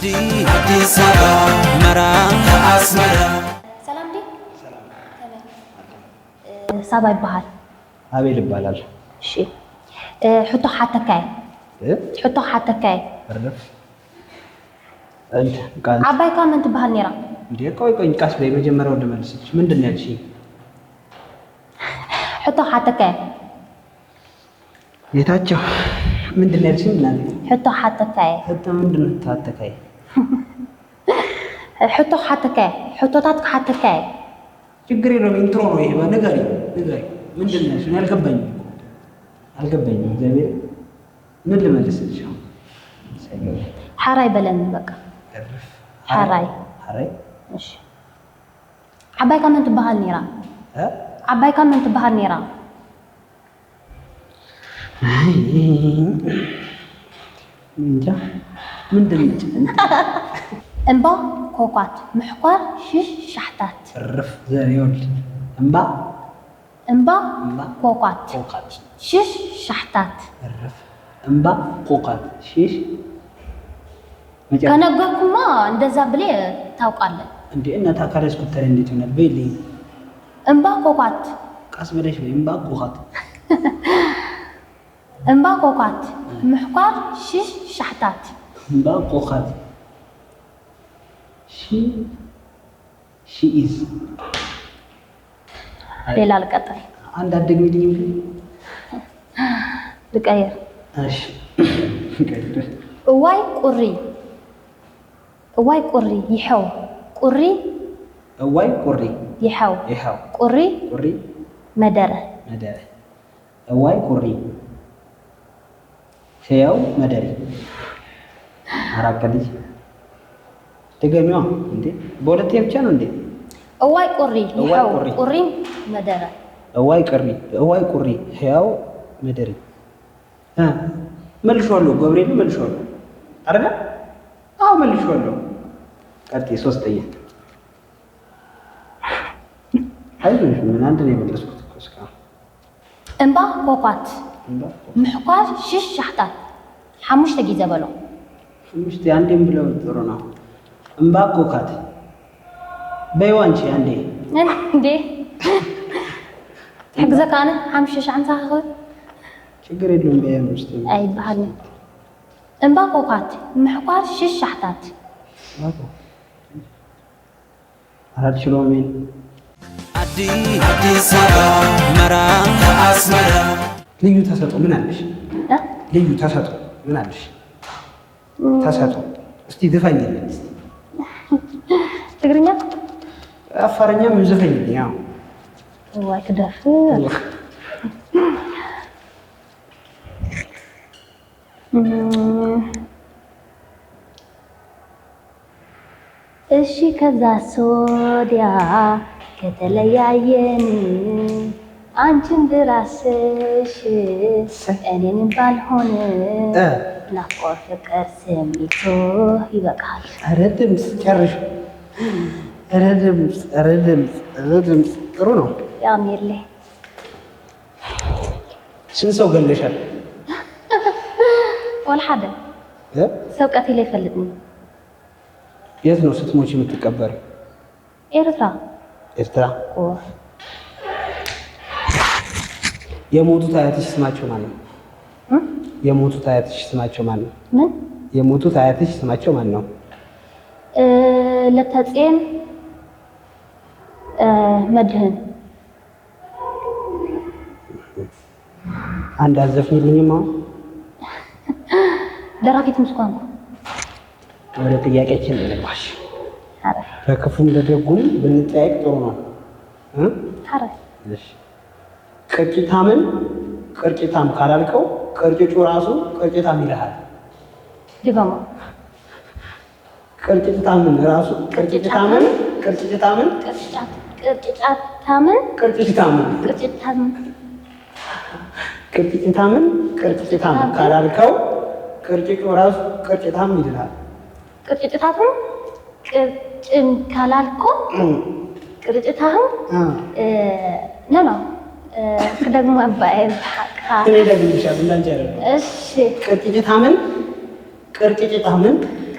አዲስ አበባ መራም አስመራ ሰላም ዲ ሳባ ይባሃል አቤል ይባላል። እሺ ሕቶ ሓተካይ ሕቶ ሓተካይ እርፍ አንተ ቃል አባይ ካመንት ባህል ኔራ እንዴ ቆይ ቃስ ላይ መጀመሪያው ልመልስልሽ ምንድን ነው ያልሽኝ? ሕቶ ሓተካይ ጌታቸው ምንድን ነው ያልሽኝ? እናንተ ሕቶ ሓተካይ ሕቶ ምንድን ነው ታተካይ? ሕቶ ሓተካይ ሕቶታት ሓተካይ ችግር የለውም ኢንትሮ ነው ይሄ ንገሪ ምንድን ነው ያልሽኝ? አልገባኝም እግዚአብሔር ምን ልመልስልሽ? ሓራይ በለን በቃ ሓራይ እሺ አባይ ካመንት ባህል ኔራ አባይ ካመንት ባህል ኔራ እንጃ ምንድን ነው እምባ ኮኳት ምሕኳር ሽሽ ሻሕታት እርፍ ዘሪዮል እምባ ኮኳት ሽሽ ሻሕታት እርፍ እምባ ኮኳት ሽሽ ከነገርኩማ እንደዛ ብሌ ታውቃለህ እንዴ እናታ ካለስኩተር እንዴት ይሆናል? በይልኝ እምባ ኮኳት ቃስ በለሽ በይ እምባ ኮኳት እምባ ኮኳት ምሕኳር ሽሽ ሻሕታት እምባ ኮኳት ሺ ኢዝ ሌላ ልቀጥል አንድ አደግሚልኝ ልቀይር እሺ እዋይ ቁሪ ይሐው ቁሪ እዋይ ቁሪ ይሐው ቁሪ መደረ እዋይ ቁሪ ሕያው መደሪ አራቀልኝ ድገሚዋ እንዴ በሁለቴ ብቻ ነው እንዴ? እዋይ ቁሪ ይሐው ቁሪ መደረ እዋይ ቁሪ ሕያው መደሪ መልሼዋለሁ። ገብርኤል መልሼዋለሁ አይደል? አዎ መልሼዋለሁ። ቀጥይ ሶስተኛ አይዞሽ ምን አንድ ነው የመለስኩት እኮ እስካሁን እምባ ኮኳት ምሕኳር ሽሽ ሻሕታት ሓሙሽተ ጊዜ በሎ ሓሙሽተ አንዴም ብለው ጥሩ ነው። እምባ ኮኳት በይዋ አንቺ አንዴ እንዴ ሕግዘካ ኣነ ሓሙሽተ ሻዕንሳ ክኽእል ችግር የለውም። በያ ውስጥ ኣይበሃል እምባ ኮኳት ምሕኳር ሽሽ ሻሕታት አልችለውም። አዲስ አበባ መራም አስመራ ልዩ ተሰጥኦ ምን አለሽ? ልዩ ተሰጥኦ ምን አለሽ? ተሰጥኦ እስቲ ዝፈኝልኝ። ትግርኛ አፋርኛ ምን ዝፈኝልኝ? ያው ዋይ ክደፍር እሺ ከዛ ሶዲያ ከተለያየን አንቺን ብራስሽ እኔንም ባልሆን ናፍቆት ፍቅር ስሜቱ ይበቃል። ኧረ ድምፅ ጨርሽ። ኧረ ድምፅ ጥሩ ነው። ያሚርሌ ስንት ሰው ገለሻል? ወላ ሓደ ሰብ ቀቲለ ይፈልጥኒ። የት ነው ስትሞች የምትቀበሪ? ኤርትራ። የሞቱት አያትሽ ስማቸው ማን ነው? የሞቱት አያትሽ ስማቸው ማን ነው? ምን የሞቱት አያትሽ ስማቸው ማን ነው? ለተጼን መድህን አንድ አዘፍኝልኝማ። ደራፊት ምስኳንኩ ወደ ጥያቄያችን እንግባሽ። በክፉም በደጉም ብንጠያቅ ጥሩ ነው። ቅርጭታምን ቅርጭታም ካላልከው ቅርጭጩ ራሱ ቅርጭታም ይልሃል። ድገማ። ቅርጭታምን ራሱ ቅርጭታምን ካላልከው ቅርጭጩ ራሱ ቅርጭታም ይልሃል። ቅርጭታቱን ቅርጭን ካላልከው ቅርጭታህም ነው ደግሞ አባይ በሐቃ እኔ ደግሞሻል እንዳንቺ አይደለም። እሺ ቅርጭታምን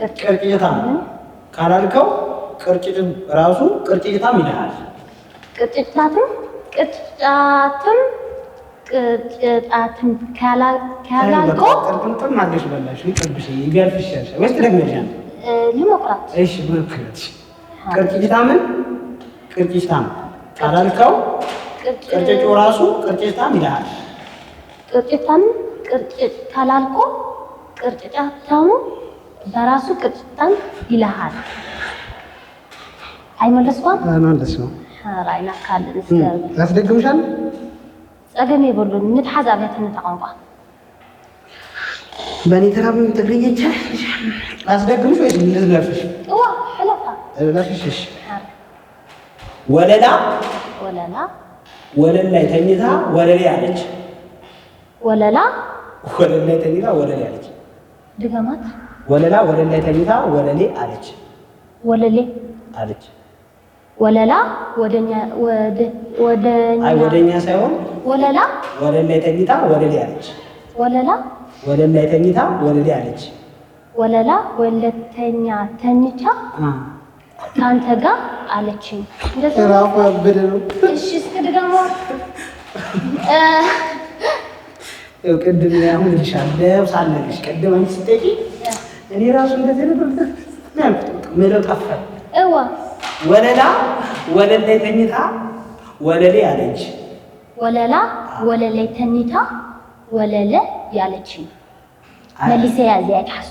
ቅርጭታም ካላልከው ቅርጭትም ራሱ ቅርጭታም ይልሃል። ቅርጭታትም ካላልከው ቅርጥምጥም አድርገሽ በላሽ። ይቅርብሽ ይገርፍሻል ወይስ ትደግመሻል? ልሞክራት። እሺ ሞክራት። ቅርጭታምን ቅርጭታም ካላልከው ቅርጭቱ ራሱ ቅርጭታም ይልሃል። ቅርጭታም ቅርጭት ካላልከው ቅርጭታሙ በራሱ ቅርጭታም ይልሃል። አይመለስኩም? መለስኩም። ራይና ካል ያስደግምሻል። ጸገም ይበሉ ንትሓዝ አብያተነ ተቋንቋ በእኔ ተራ ምን ትግርኛ ይቻላል? አስደግምሽ ወይስ ልዝለፍሽ? እዋ ሕለፋ ልዝለፍሽ። ወለላ ወለል ላይ ተኝታ ወለሌ አለች። ወለል ላይ ተኝታ ወለሌ አለች። ድገማት። ወለል ላይ ተኝታ ወለሌ አለች። ወለሌ አለች። ወለላ ወደኛ ሳይሆን ወለል ላይ ተኝታ ወለሌ አለች። ወለል ላይ ተኝታ ወለሌ አለች። ወለላ ወለተኛ ተኝታ ካንተ ጋር አለችኝ። ራፉ ያበደ ነው። እሺ እስኪ ደግሞ ቅድም አሁን ልሻለሁ ሳልነግርሽ ቅድም አንቺ ስትጠይቂ እኔ ራሱ እንደዚህ ነበር ምለው ጠፋ። ወለላ ወለል ላይ ተኝታ ወለሌ አለች። ወለላ ወለል ላይ ተኝታ ወለለ ያለችኝ መልሴ ያዘ ያታሱ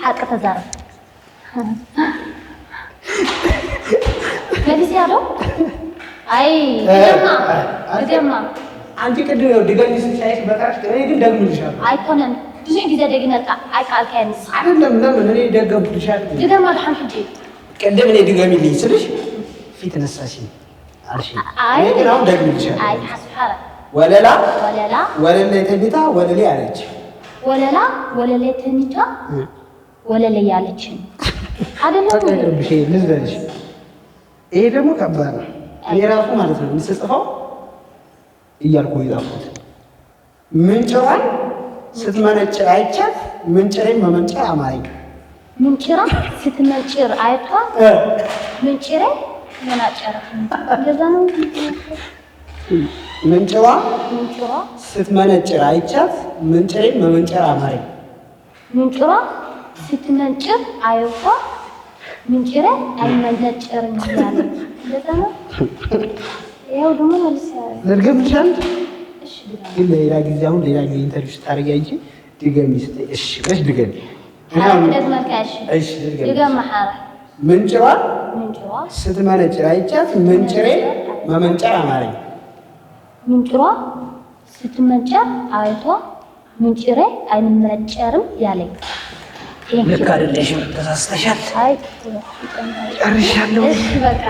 ሐቅ ተዛረብ መልሴ ያለው አይ ድገማ አንቺ ቅድም ነው ድገሚ ስትሻይሽ በቃሽ። እኔ ግን ደግምልሻለሁ። አይኮነም ብዙ ጊዜ ደግነጣ አይቃል ከያንስ አይደለም። ለምን እኔ ደግምልሻለሁ። ድገማ ለሐን ሂጂ ቅድም እኔ ድገሚልኝ ስልሽ ፊት ነሳሽ አልሽ። አይ ግን አሁን ደግምልሻለሁ። አይ ሐስሐራ ወለላ ወለል ላይ ተኝታ ወለሌ አለች። ወለላ ወለል ላይ ተኝታ ወለሌ ያለችኝ አይደለም። ብሽ ልዝበልሽ። ይሄ ደግሞ ከባድ ነው። እኔ ራሱ ማለት ነው ስጽፈው እያልኩ ይጣፉት ምንጭራን ስትመነጭር አይቻት ምንጭሬን መመንጨር አማረኝ። ምንጭራ ስትመንጭር አይቷ ምንጭሬ መናጨር እንደዛ ነው። ምንጭራ ስትመነጭር አይቻት ምንጭሬን መመንጨር አማረኝ። ምንጭራ ስትመንጭር አይቷ ምንጭሬ አይመነጨርም ይላል። እንደዛ ነው። ያው ደግሞ መልስ ልድገምልሻል። እሺ ግን ሌላ ጊዜ አሁን ሌላ ጊዜ ኢንተርቪው ስታደርጊ አንቺ ድገሚ ስትይ እሺ በሽ ድገሚ። እሺ ድገም ማሐራ ምንጭራ ስትመነጭር አይቻት ምንጭሬ መመንጨር አማረኝ። ምንጭራ ስትመንጨር አይቷ ምንጭሬ አይመነጨርም ያለኝ። ልክ አይደለሽም፣ ተሳስተሻል። አይ ጨርሻለሁ። እሺ በቃ